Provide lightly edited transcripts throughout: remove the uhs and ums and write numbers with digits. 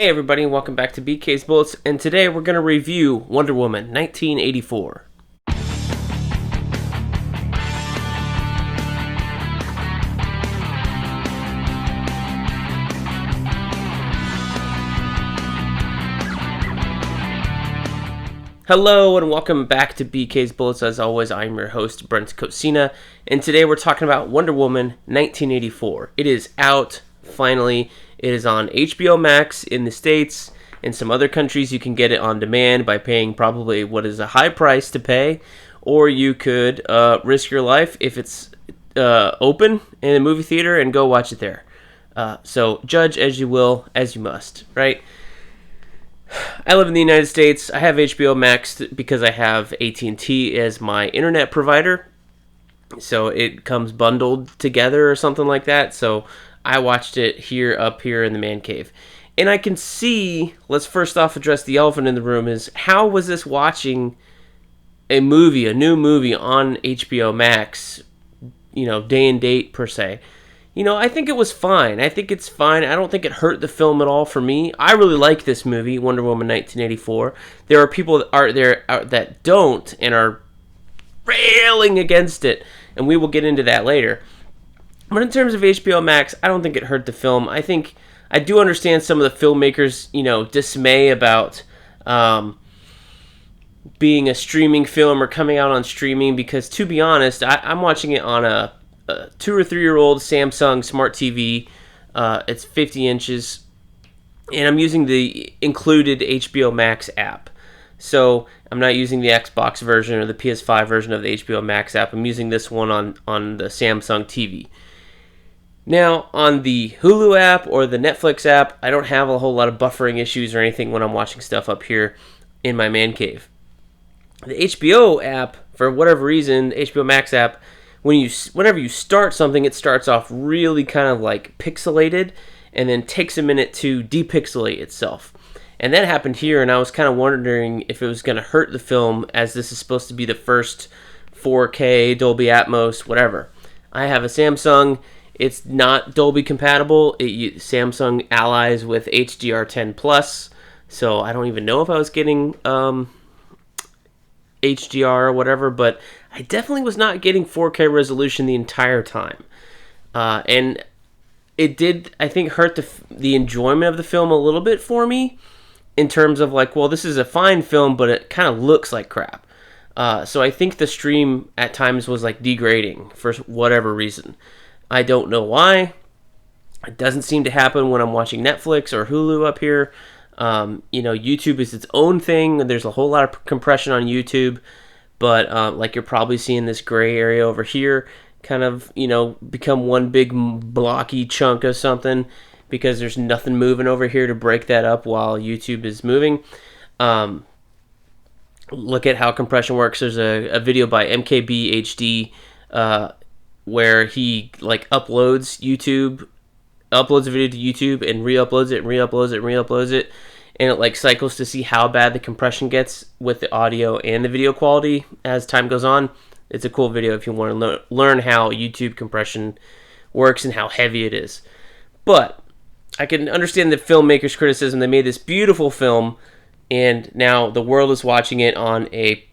Hey everybody, and welcome back to BK's Bullets, and today we're going to review Wonder Woman 1984. Hello and welcome back to BK's Bullets. As always, I'm your host, Brent Reviews, and today we're talking about Wonder Woman 1984. It is out, finally. It is on HBO Max in the States. In some other countries, you can get it on demand by paying probably what is a high price to pay, or you could risk your life if it's open in a movie theater and go watch it there. So judge as you will, as you must, right? I live in the United States. I have HBO Max because I have AT&T as my internet provider. So it comes bundled together or something like that. So I watched it up here in the man cave. And I can see, let's first off address the elephant in the room, is how was this watching a new movie on HBO Max, day and date per se. I think it was fine. I think it's fine. I don't think it hurt the film at all for me. I really like this movie, Wonder Woman 1984. There are people that don't and are railing against it, and we will get into that later. But in terms of HBO Max, I don't think it hurt the film. I do understand some of the filmmakers, dismay about being a streaming film or coming out on streaming, because to be honest, I'm watching it on a 2 or 3 year old Samsung Smart TV. It's 50 inches, and I'm using the included HBO Max app. So I'm not using the Xbox version or the PS5 version of the HBO Max app. I'm using this one on the Samsung TV. Now, on the Hulu app or the Netflix app, I don't have a whole lot of buffering issues or anything when I'm watching stuff up here in my man cave. The HBO app, for whatever reason, the HBO Max app, whenever you start something, it starts off really kind of like pixelated and then takes a minute to depixelate itself. And that happened here, and I was kind of wondering if it was going to hurt the film, as this is supposed to be the first 4K, Dolby Atmos, whatever. I have a Samsung. It's not Dolby compatible. Samsung allies with HDR10 Plus, so I don't even know if I was getting HDR or whatever, but I definitely was not getting 4K resolution the entire time. And it did, I think, hurt the enjoyment of the film a little bit for me, in terms of like, well, this is a fine film, but it kind of looks like crap. So I think the stream at times was like degrading for whatever reason. I don't know why. It doesn't seem to happen when I'm watching Netflix or Hulu up here. YouTube is its own thing. There's a whole lot of compression on YouTube, but like you're probably seeing this gray area over here kind of, become one big blocky chunk of something, because there's nothing moving over here to break that up while YouTube is moving. Look at how compression works. There's a video by MKBHD where he uploads a video to YouTube and re-uploads it, and it cycles to see how bad the compression gets with the audio and the video quality as time goes on. It's a cool video if you want to learn how YouTube compression works and how heavy it is. But I can understand the filmmakers' criticism. They made this beautiful film, and now the world is watching it on a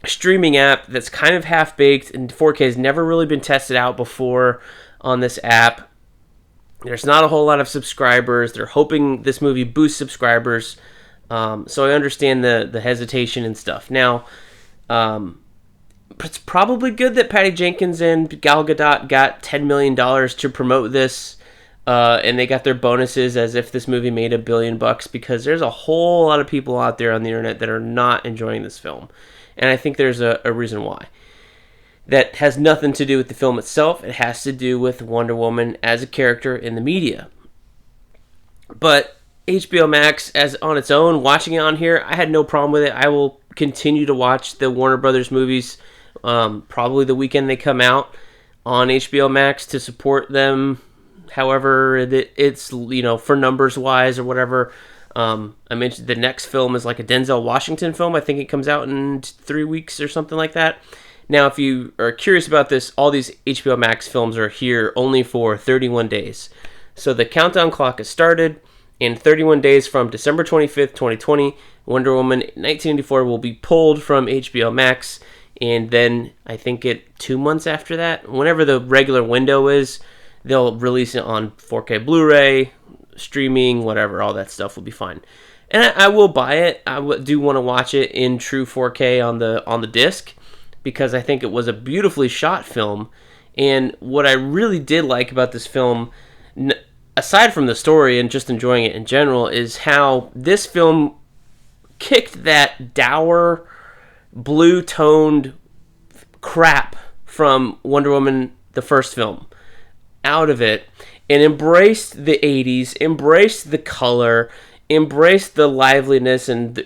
streaming app that's kind of half-baked, and 4K has never really been tested out before on this app. There's not a whole lot of subscribers. They're hoping this movie boosts subscribers. So I understand the hesitation and stuff. Now, it's probably good that Patty Jenkins and Gal Gadot got $10 million to promote this, and they got their bonuses as if this movie made $1 billion, because there's a whole lot of people out there on the internet that are not enjoying this film. And I think there's a reason why. That has nothing to do with the film itself. It has to do with Wonder Woman as a character in the media. But HBO Max, as on its own, watching it on here, I had no problem with it. I will continue to watch the Warner Brothers movies, probably the weekend they come out on HBO Max, to support them. However, it's for numbers wise or whatever. I mentioned the next film is like a Denzel Washington film. I think it comes out in 3 weeks or something like that. Now, if you are curious about this, all these HBO Max films are here only for 31 days. So the countdown clock has started, In 31 days from December 25th, 2020, Wonder Woman 1984 will be pulled from HBO Max. And then I think 2 months after that, whenever the regular window is, they'll release it on 4K Blu-ray, streaming, whatever, all that stuff will be fine. And I will buy it. I do want to watch it in true 4K on the disc, because I think it was a beautifully shot film. And what I really did like about this film, aside from the story and just enjoying it in general, is how this film kicked that dour, blue-toned crap from Wonder Woman, the first film, out of it, and embraced the 80s, embraced the color, embraced the liveliness, and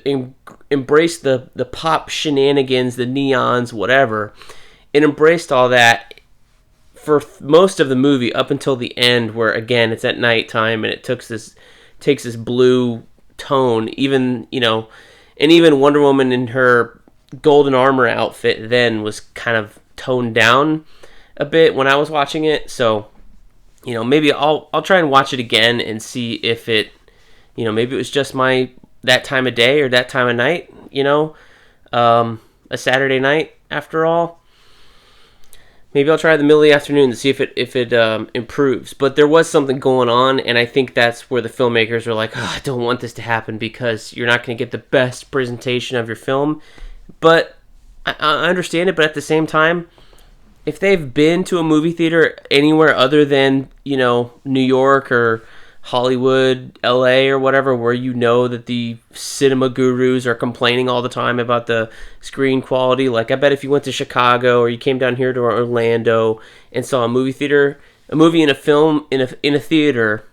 embraced the pop shenanigans, the neons, whatever, and embraced all that for most of the movie up until the end, where again it's at nighttime and it takes this blue tone. Even even Wonder Woman in her golden armor outfit then was kind of toned down a bit when I was watching it. So maybe I'll try and watch it again and see if it, maybe it was just that time of day or that time of night, a Saturday night after all. Maybe I'll try the middle of the afternoon to see if it improves. But there was something going on, and I think that's where the filmmakers were like, I don't want this to happen, because you're not going to get the best presentation of your film. But I understand it, but at the same time, if they've been to a movie theater anywhere other than, New York or Hollywood, LA or whatever, where that the cinema gurus are complaining all the time about the screen quality, like I bet if you went to Chicago or you came down here to Orlando and saw a movie in a film in a theater,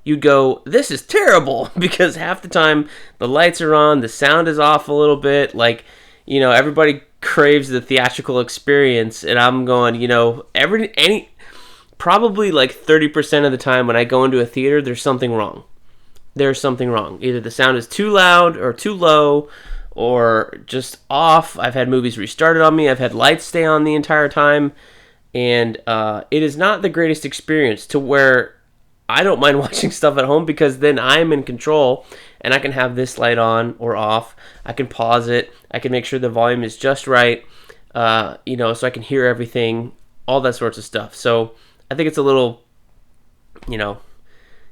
you'd go, this is terrible, because half the time the lights are on, the sound is off a little bit, like, everybody craves the theatrical experience, and I'm going, probably like 30% of the time when I go into a theater, there's something wrong. There's something wrong. Either the sound is too loud or too low or just off. I've had movies restarted on me. I've had lights stay on the entire time. And it is not the greatest experience, to where I don't mind watching stuff at home, because then I'm in control and I can have this light on or off. I can pause it. I can make sure the volume is just right, so I can hear everything, all that sorts of stuff. So I think it's a little,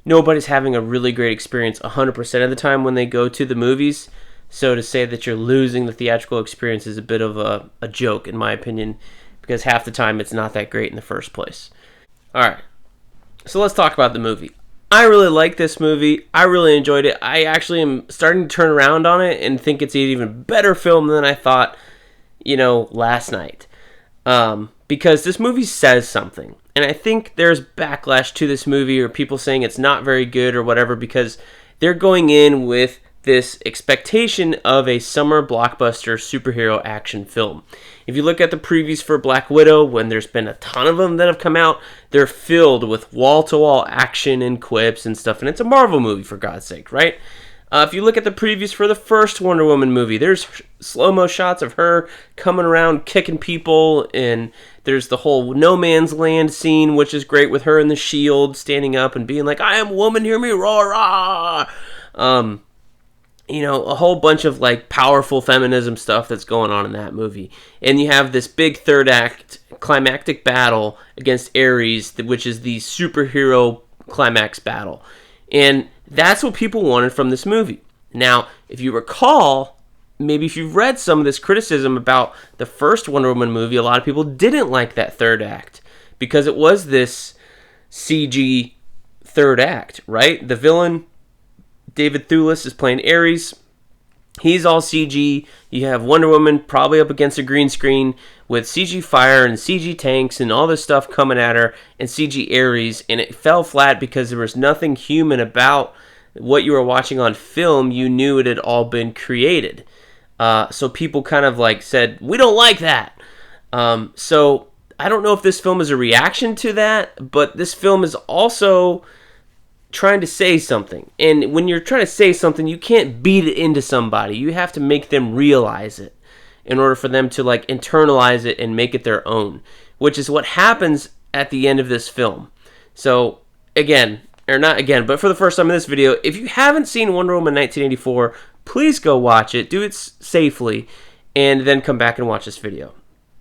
nobody's having a really great experience 100% of the time when they go to the movies. So to say that you're losing the theatrical experience is a bit of a joke, in my opinion, because half the time it's not that great in the first place. All right, so let's talk about the movie. I really like this movie. I really enjoyed it. I actually am starting to turn around on it and think it's an even better film than I thought, last night. Because this movie says something. And I think there's backlash to this movie, or people saying it's not very good or whatever, because they're going in with this expectation of a summer blockbuster superhero action film. If you look at the previews for Black Widow, when there's been a ton of them that have come out, they're filled with wall-to-wall action and quips and stuff. And it's a Marvel movie, for God's sake, right? If you look at the previews for the first Wonder Woman movie, there's slow-mo shots of her coming around kicking people, and there's the whole no man's land scene, which is great, with her in the shield standing up and being like, I am woman, hear me roar, rah! A whole bunch of like powerful feminism stuff that's going on in that movie. And you have this big third act climactic battle against Ares, which is the superhero climax battle. And that's what people wanted from this movie. Now, if you recall, maybe if you've read some of this criticism about the first Wonder Woman movie, a lot of people didn't like that third act, because it was this CG third act, right? The villain, David Thewlis, is playing Ares. He's all CG. You have Wonder Woman probably up against a green screen with CG fire and CG tanks and all this stuff coming at her, and CG Ares, and it fell flat because there was nothing human about what you were watching on film. You knew it had all been created. So people kind of like said, we don't like that. So I don't know if this film is a reaction to that, but this film is also trying to say something. And when you're trying to say something, you can't beat it into somebody. You have to make them realize it in order for them to like internalize it and make it their own, which is what happens at the end of this film. So again, or not again, but for the first time in this video, if you haven't seen Wonder Woman 1984, please go watch it. Do it safely, and then come back and watch this video.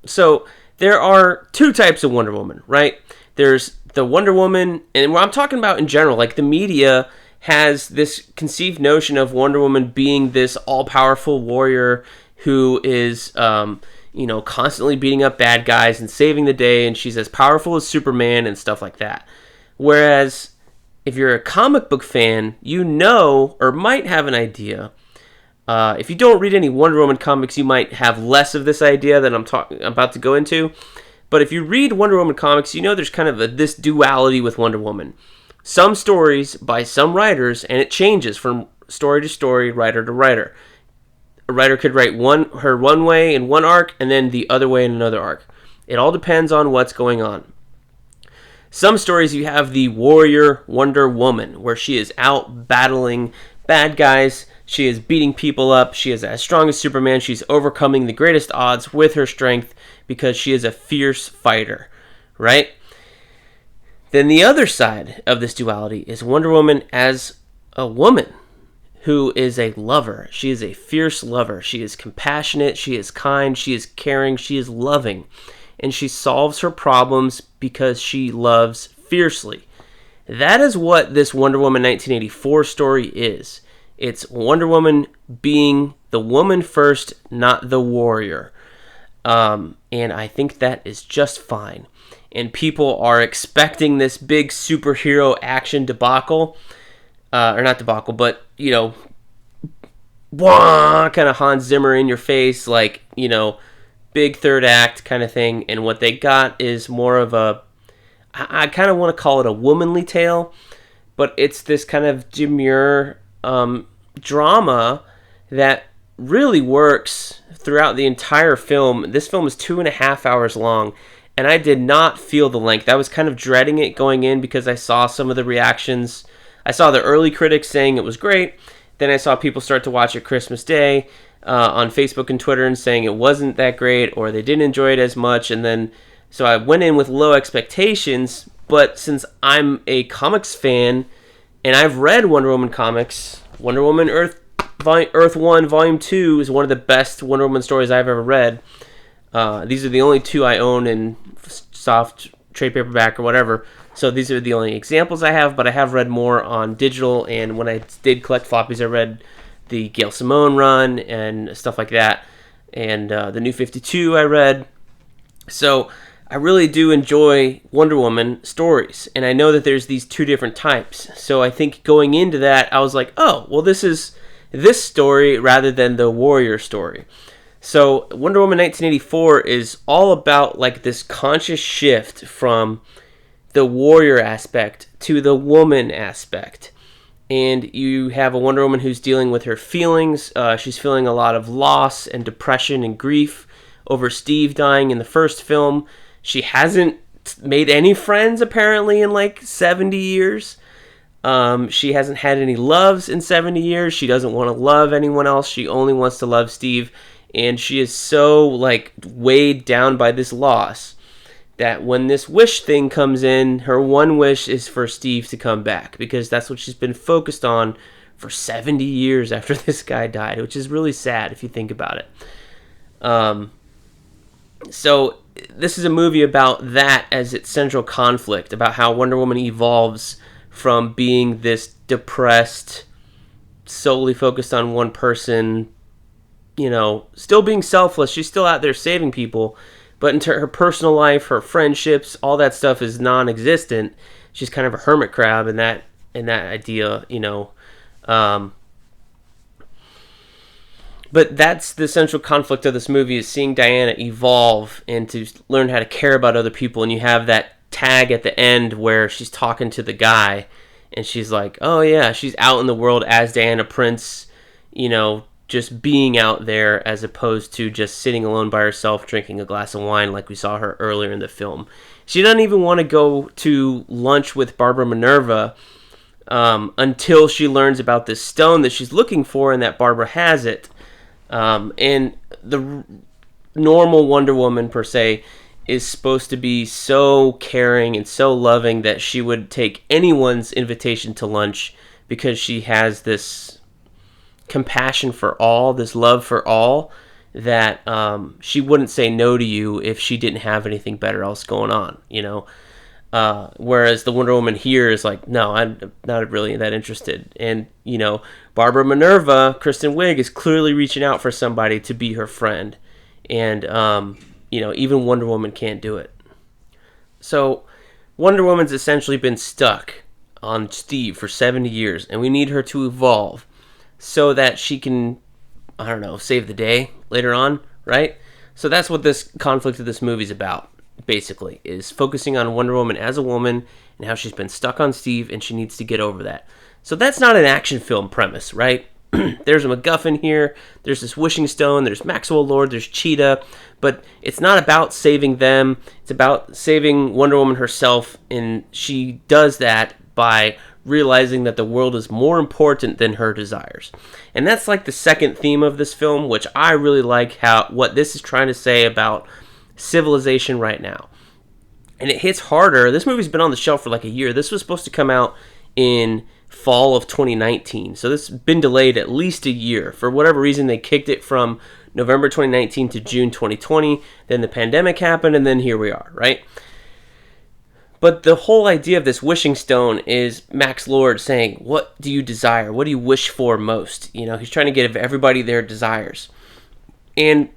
So there are two types of Wonder Woman, right? There's the Wonder Woman, and what I'm talking about in general, like the media has this conceived notion of Wonder Woman being this all-powerful warrior who is, constantly beating up bad guys and saving the day, and she's as powerful as Superman and stuff like that. Whereas, if you're a comic book fan, you know, or might have an idea. If you don't read any Wonder Woman comics, you might have less of this idea that I'm about to go into. But if you read Wonder Woman comics, you know there's kind of this duality with Wonder Woman. Some stories by some writers, and it changes from story to story, writer to writer. A writer could write her one way in one arc, and then the other way in another arc. It all depends on what's going on. Some stories you have the warrior Wonder Woman, where she is out battling bad guys, she is beating people up, she is as strong as Superman, she's overcoming the greatest odds with her strength because she is a fierce fighter, right? Then the other side of this duality is Wonder Woman as a woman who is a lover. She is a fierce lover. She is compassionate, she is kind, she is caring, she is loving. And she solves her problems because she loves fiercely. That is what this Wonder Woman 1984 story is. It's Wonder Woman being the woman first, not the warrior. And I think that is just fine. And people are expecting this big superhero action debacle. Or not debacle, but, kind of Hans Zimmer in your face, like, big third act kind of thing. And what they got is more of I kind of want to call it a womanly tale, but it's this kind of demure drama that really works throughout the entire film. This film is 2.5 hours long, and I did not feel the length. I was kind of dreading it going in because I saw some of the reactions. I saw the early critics saying it was great. Then I saw people start to watch it Christmas Day on Facebook and Twitter and saying it wasn't that great or they didn't enjoy it as much. And then, so I went in with low expectations, but since I'm a comics fan and I've read Wonder Woman comics, Wonder Woman Earth 1 Volume 2 is one of the best Wonder Woman stories I've ever read. These are the only two I own in soft trade paperback or whatever. So these are the only examples I have, but I have read more on digital, and when I did collect floppies, I read the Gail Simone run and stuff like that, and the New 52 I read. So I really do enjoy Wonder Woman stories, and I know that there's these two different types. So I think going into that, I was like, oh, well, this is this story rather than the warrior story. So Wonder Woman 1984 is all about like this conscious shift from the warrior aspect to the woman aspect. And you have a Wonder Woman who's dealing with her feelings. She's feeling a lot of loss and depression and grief over Steve dying in the first film. She hasn't made any friends apparently in like 70 years. She hasn't had any loves in 70 years. She doesn't want to love anyone else. She only wants to love Steve. And she is so like weighed down by this loss that when this wish thing comes in, her one wish is for Steve to come back, because that's what she's been focused on for 70 years after this guy died, which is really sad if you think about it. So this is a movie about that as its central conflict, about how Wonder Woman evolves from being this depressed, solely focused on one person, still being selfless. She's still out there saving people, but into her personal life, her friendships, all that stuff is non-existent. She's kind of a hermit crab in that idea, But that's the central conflict of this movie, is seeing Diana evolve and to learn how to care about other people. And you have that tag at the end where she's talking to the guy, and she's like, oh yeah, she's out in the world as Diana Prince, just being out there as opposed to just sitting alone by herself drinking a glass of wine like we saw her earlier in the film. She doesn't even want to go to lunch with Barbara Minerva until she learns about this stone that she's looking for and that Barbara has it. And the normal Wonder Woman, per se, is supposed to be so caring and so loving that she would take anyone's invitation to lunch because she has this compassion for all, this love for all, that she wouldn't say no to you if she didn't have anything better else going on, whereas the Wonder Woman here is like, no, I'm not really that interested. And, Barbara Minerva, Kristen Wiig, is clearly reaching out for somebody to be her friend. And, even Wonder Woman can't do it. So Wonder Woman's essentially been stuck on Steve for 70 years, and we need her to evolve so that she can, save the day later on, right? So that's what this conflict of this movie's about, basically, is focusing on Wonder Woman as a woman and how she's been stuck on Steve and she needs to get over that. So that's not an action film premise, right? There's a MacGuffin here, there's this wishing stone, there's Maxwell Lord, there's Cheetah, but it's not about saving them, it's about saving Wonder Woman herself, and she does that by realizing that the world is more important than her desires. And that's like the second theme of this film, which I really like what this is trying to say about civilization right now. And it hits harder. This movie's been on the shelf for like a year. This was supposed to come out in fall of 2019. So this has been delayed at least a year. For whatever reason, they kicked it from November 2019 to June 2020. Then the pandemic happened, and then here we are, right? But the whole idea of this wishing stone is Max Lord saying, what do you desire? What do you wish for most? He's trying to give everybody their desires. And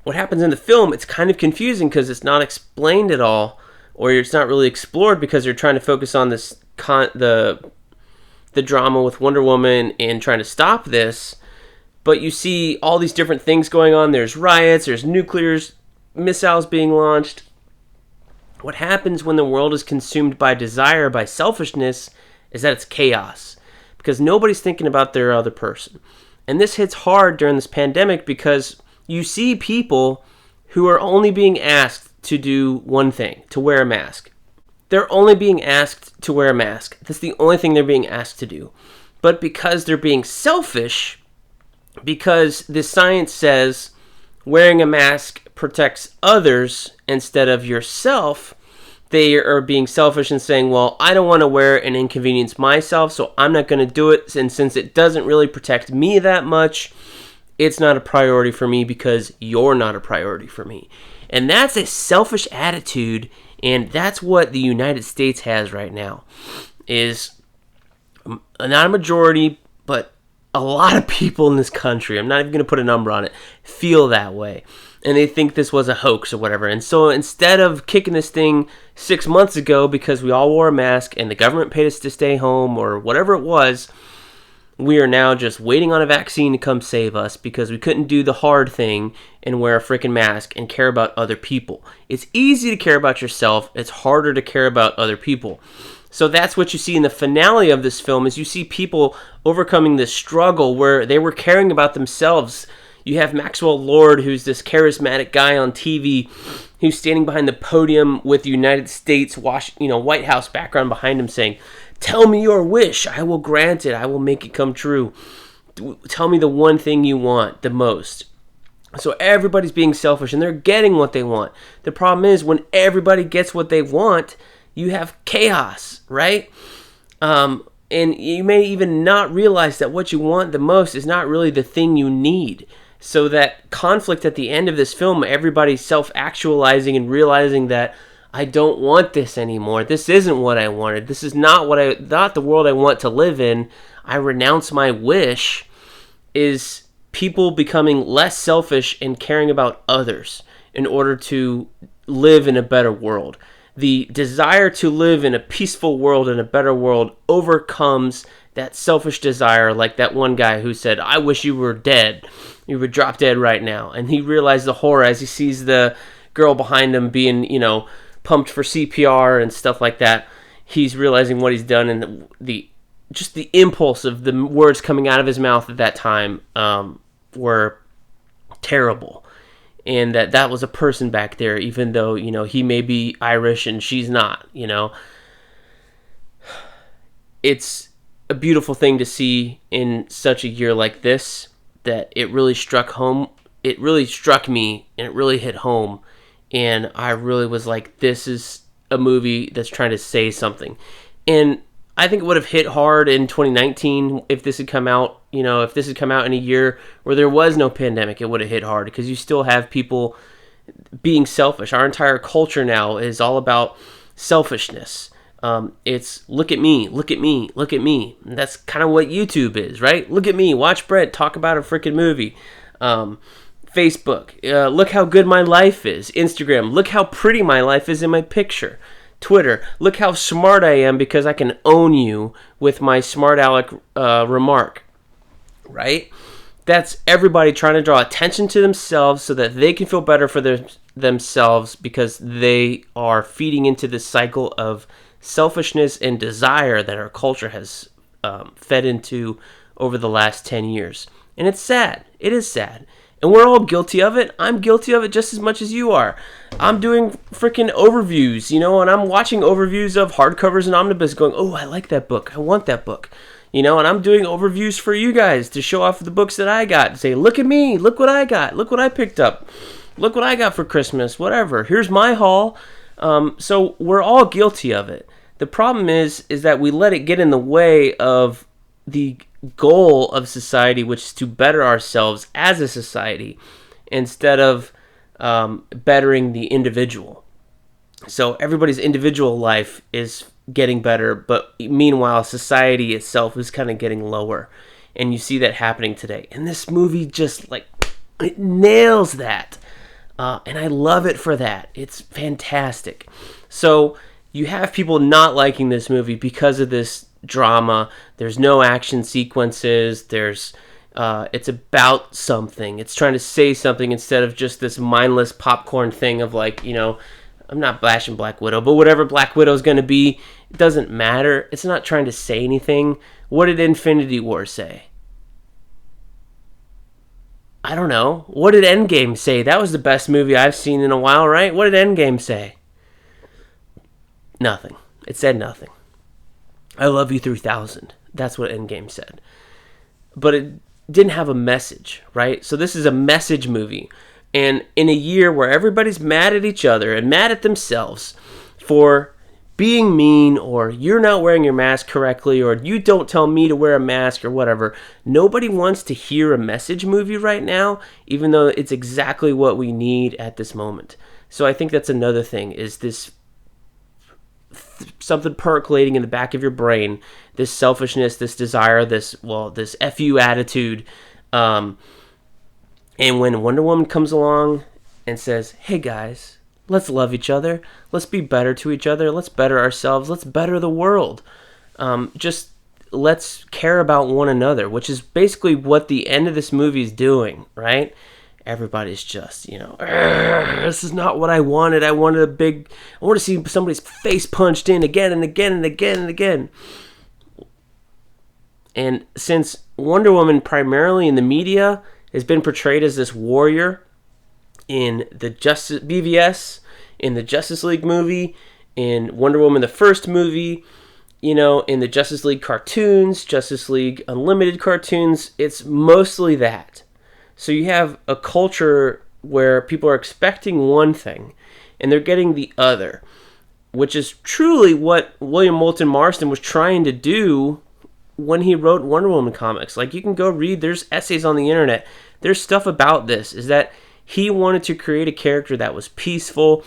what happens in the film, it's kind of confusing because it's not explained at all, or it's not really explored because they're trying to focus on this the drama with Wonder Woman and trying to stop this. But you see all these different things going on. There's riots, there's nuclear missiles being launched. What happens when the world is consumed by desire, by selfishness, is that it's chaos. Because nobody's thinking about their other person. And this hits hard during this pandemic because you see people who are only being asked to do one thing, to wear a mask. They're only being asked to wear a mask. That's the only thing they're being asked to do. But because they're being selfish, because the science says wearing a mask protects others instead of yourself, they are being selfish and saying, well, I don't want to wear it and inconvenience myself, so I'm not going to do it. And since it doesn't really protect me that much, it's not a priority for me because you're not a priority for me. And that's a selfish attitude, and that's what the United States has right now, is not a majority, but a lot of people in this country, I'm not even going to put a number on it, feel that way. And they think this was a hoax or whatever. And so instead of kicking this thing 6 months ago because we all wore a mask and the government paid us to stay home or whatever it was, we are now just waiting on a vaccine to come save us because we couldn't do the hard thing and wear a freaking mask and care about other people. It's easy to care about yourself. It's harder to care about other people. So that's what you see in the finale of this film, is you see people overcoming this struggle where they were caring about themselves. You have Maxwell Lord, who's this charismatic guy on TV, who's standing behind the podium with the United States White House background behind him saying, "Tell me your wish. I will grant it. I will make it come true. Tell me the one thing you want the most." So everybody's being selfish and they're getting what they want. The problem is when everybody gets what they want, you have chaos, right? And you may even not realize that what you want the most is not really the thing you need. So that conflict at the end of this film, everybody's self-actualizing and realizing that I don't want this anymore. This isn't what I wanted. This is not the world I want to live in. I renounce my wish. Is people becoming less selfish and caring about others in order to live in a better world. The desire to live in a peaceful world and a better world overcomes that selfish desire, like that one guy who said, "I wish you were dead. You would drop dead right now." And he realized the horror as he sees the girl behind him being, pumped for CPR and stuff like that. He's realizing what he's done, and the impulse of the words coming out of his mouth at that time were terrible. And that was a person back there, even though, he may be Irish and she's not, It's a beautiful thing to see in such a year like this, that it really struck home. It really struck me, and it really hit home and I really was like, this is a movie that's trying to say something. And I think it would have hit hard in 2019 if this had come out, if this had come out in a year where there was no pandemic. It would have hit hard because you still have people being selfish. Our entire culture now is all about selfishness. It's look at me, look at me, look at me. And that's kind of what YouTube is, right? Look at me, watch Brent talk about a freaking movie. Facebook, look how good my life is. Instagram, look how pretty my life is in my picture. Twitter, look how smart I am because I can own you with my smart aleck remark, right? That's everybody trying to draw attention to themselves so that they can feel better for themselves because they are feeding into this cycle of selfishness and desire that our culture has fed into over the last 10 years. And it's sad. It is sad. And we're all guilty of it. I'm guilty of it just as much as you are. I'm doing freaking overviews, and I'm watching overviews of hardcovers and omnibus going, oh, I like that book. I want that book. And I'm doing overviews for you guys to show off the books that I got. Say, look at me. Look what I got. Look what I picked up. Look what I got for Christmas. Whatever. Here's my haul. So we're all guilty of it. The problem is that we let it get in the way of the goal of society, which is to better ourselves as a society instead of bettering the individual. So everybody's individual life is getting better, but meanwhile society itself is kind of getting lower, and you see that happening today. And this movie just it nails that, and I love it for that. It's fantastic. So you have people not liking this movie because of this drama. There's no action sequences. It's about something. It's trying to say something instead of just this mindless popcorn thing of I'm not bashing Black Widow, but whatever Black Widow's going to be, it doesn't matter. It's not trying to say anything. What did Infinity War say? I don't know. What did Endgame say? That was the best movie I've seen in a while, right? What did Endgame say? Nothing. It said nothing. I love you 3000. That's what Endgame said. But it didn't have a message, right? So this is a message movie. And in a year where everybody's mad at each other and mad at themselves for being mean, or you're not wearing your mask correctly, or you don't tell me to wear a mask or whatever, nobody wants to hear a message movie right now, even though it's exactly what we need at this moment. So I think that's another thing, is this something percolating in the back of your brain, this selfishness, this desire, this F you attitude. And when Wonder Woman comes along and says, hey guys, let's love each other, let's be better to each other, let's better ourselves, let's better the world. Just let's care about one another, which is basically what the end of this movie is doing, right? Everybody's just, this is not what I wanted. I want to see somebody's face punched in again and again and again and again. And since Wonder Woman primarily in the media has been portrayed as this warrior in the BVS, in the Justice League movie, in Wonder Woman the first movie, in the Justice League cartoons, Justice League Unlimited cartoons, it's mostly that. So you have a culture where people are expecting one thing and they're getting the other, which is truly what William Moulton Marston was trying to do when he wrote Wonder Woman comics. You can go read, there's essays on the internet, there's stuff about this, is that he wanted to create a character that was peaceful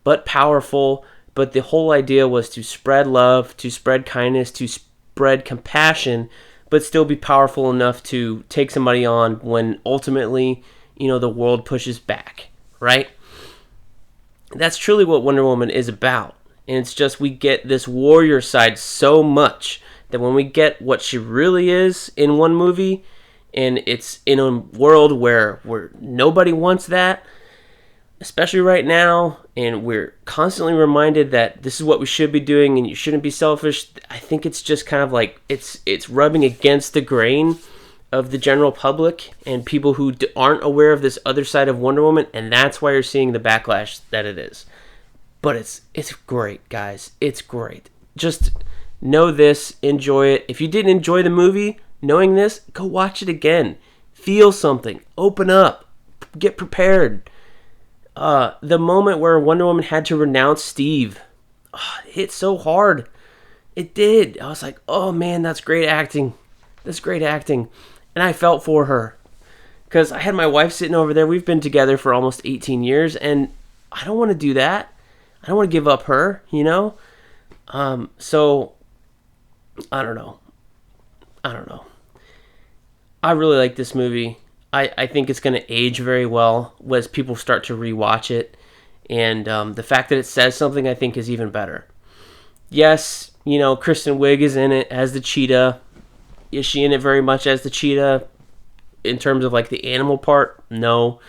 but powerful, but the whole idea was to spread love, to spread kindness, to spread compassion, but still be powerful enough to take somebody on when ultimately, the world pushes back, right? That's truly what Wonder Woman is about. And it's just we get this warrior side so much that when we get what she really is in one movie, and it's in a world where nobody wants that, especially right now, and we're constantly reminded that this is what we should be doing and you shouldn't be selfish, I think it's just kind of it's rubbing against the grain of the general public and people who aren't aware of this other side of Wonder Woman, and that's why you're seeing the backlash that it is. But it's great, guys. It's great. Just know this, enjoy it. If you didn't enjoy the movie, knowing this, go watch it again. Feel something. Open up. Get prepared. The moment where Wonder Woman had to renounce Steve, it hit so hard. It did. I was like, oh man, that's great acting. That's great acting. And I felt for her. Because I had my wife sitting over there. We've been together for almost 18 years. And I don't want to do that. I don't want to give up her, you know? So, I don't know. I really like this movie. I think it's going to age very well as people start to rewatch it. And the fact that it says something, I think, is even better. Yes, you know, Kristen Wiig is in it as the Cheetah. Is she in it very much as the Cheetah in terms of, like, the animal part? No.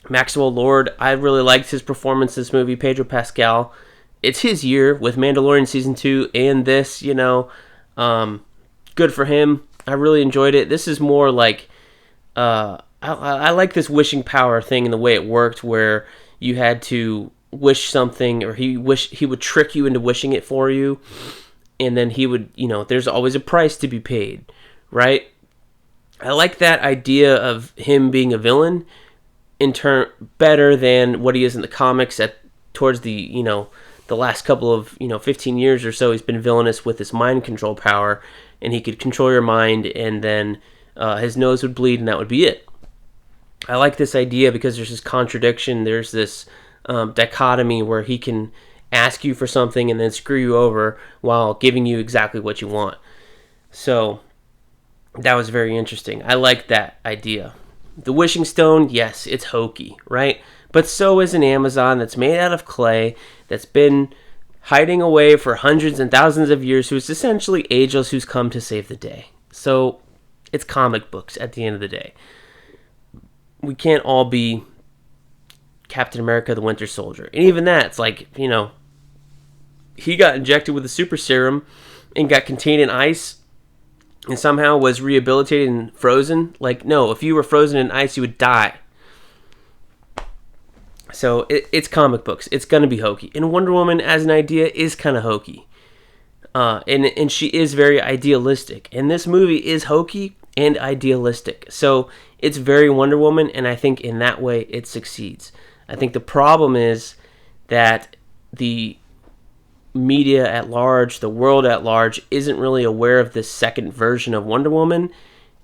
Maxwell Lord, I really liked his performance in this movie. Pedro Pascal. It's his year with Mandalorian Season 2 and this, you know. Good for him. I really enjoyed it. This is more like, I like this wishing power thing and the way it worked, where you had to wish something, or he would trick you into wishing it for you, and then he would, you know, there's always a price to be paid, right? I like that idea of him being a villain in turn better than what he is in the comics. Towards the, you know, the last couple of, you know, 15 years or so, he's been villainous with his mind control power, and he could control your mind, and then his nose would bleed, and that would be it. I like this idea because there's this contradiction, there's this dichotomy where he can ask you for something and then screw you over while giving you exactly what you want. So that was very interesting. I like that idea. The Wishing Stone, yes, it's hokey, right? But so is an Amazon that's made out of clay, that's been hiding away for hundreds and thousands of years, who's essentially ageless, who's come to save the day. So it's comic books at the end of the day. We can't all be Captain America the Winter Soldier. And even that, it's like, you know, he got injected with a super serum and got contained in ice and somehow was rehabilitated and frozen. Like, no, if you were frozen in ice, you would die. So it's comic books. It's going to be hokey. And Wonder Woman as an idea is kind of hokey. And she is very idealistic. And this movie is hokey and idealistic. So it's very Wonder Woman, and I think in that way it succeeds. I think the problem is that the media at large, the world at large, isn't really aware of this second version of Wonder Woman.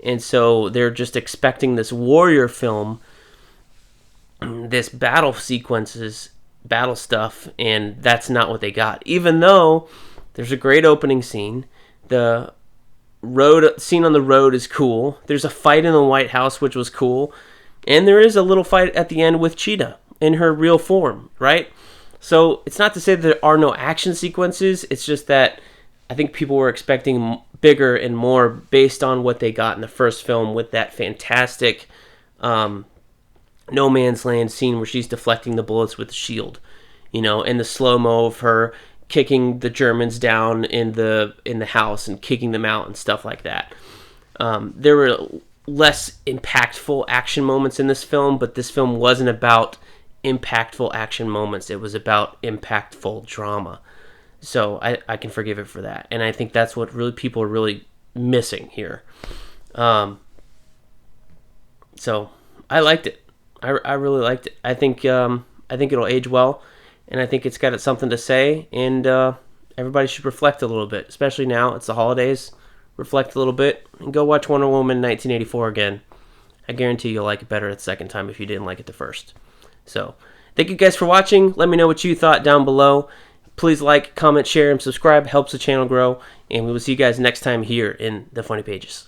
And so they're just expecting this warrior film, this battle sequences, battle stuff, and that's not what they got. Even though there's a great opening scene, the road scene on the road is cool. There's a fight in the White House, which was cool, and there is a little fight at the end with Cheetah in her real form, right? So it's not to say that there are no action sequences. It's just that I think people were expecting bigger and more based on what they got in the first film with that fantastic no man's land scene where she's deflecting the bullets with the shield, you know, and the slow-mo of her kicking the Germans down in the house and kicking them out and stuff like that. There were less impactful action moments in this film, but this film wasn't about impactful action moments. It was about impactful drama. So I can forgive it for that. And I think that's what really people are really missing here. So I liked it. I really liked it. I think it'll age well, and I think it's got something to say, and everybody should reflect a little bit, especially now. It's the holidays. Reflect a little bit, and go watch Wonder Woman 1984 again. I guarantee you'll like it better the second time if you didn't like it the first. So, thank you guys for watching. Let me know what you thought down below. Please like, comment, share, and subscribe. Helps the channel grow, and we will see you guys next time here in the Funny Pages.